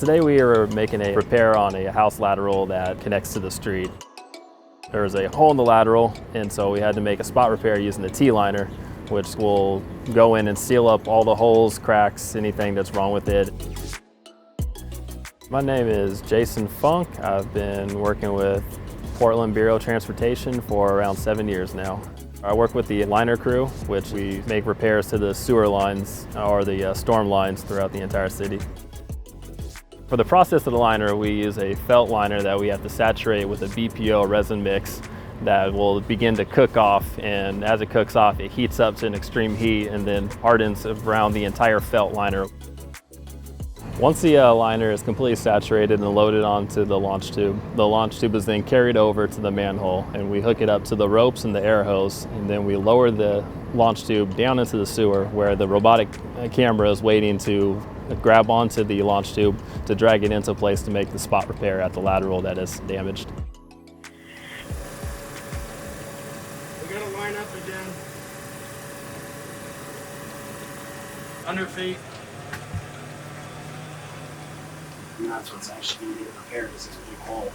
Today we are making a repair on a house lateral that connects to the street. There's a hole in the lateral, and so we had to make a spot repair using the T-liner, which will go in and seal up all the holes, cracks, anything that's wrong with it. My name is Jason Funk. I've been working with Portland Bureau of Transportation for around 7 years now. I work with the liner crew, which we make repairs to the sewer lines or the storm lines throughout the entire city. For the process of the liner, we use a felt liner that we have to saturate with a BPO resin mix that will begin to cook off, and as it cooks off, it heats up to an extreme heat and then hardens around the entire felt liner. Once the liner is completely saturated and loaded onto the launch tube is then carried over to the manhole, and we hook it up to the ropes and the air hose, and then we lower the launch tube down into the sewer where the robotic camera is waiting to grab onto the launch tube to drag it into place to make the spot repair at the lateral that is damaged. We gotta line up again. 100 feet. And that's what's actually going to get repaired, is this big hole.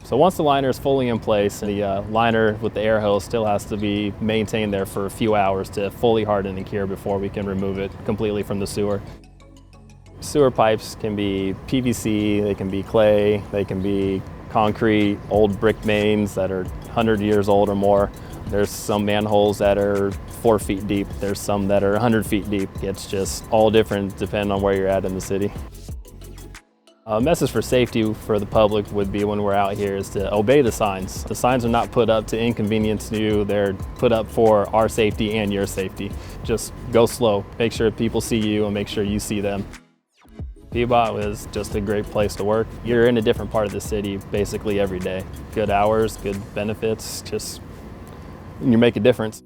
So once the liner is fully in place, the liner with the air hose still has to be maintained there for a few hours to fully harden and cure before we can remove it completely from the sewer. Sewer pipes can be PVC, they can be clay, they can be concrete, old brick mains that are 100 years old or more. There's some manholes that are 4 feet deep. There's some that are 100 feet deep. It's just all different depending on where you're at in the city. A message for safety for the public would be when we're out here is to obey the signs. The signs are not put up to inconvenience you. They're put up for our safety and your safety. Just go slow. Make sure people see you and make sure you see them. PBOT is just a great place to work. You're in a different part of the city basically every day. Good hours, good benefits, just you make a difference.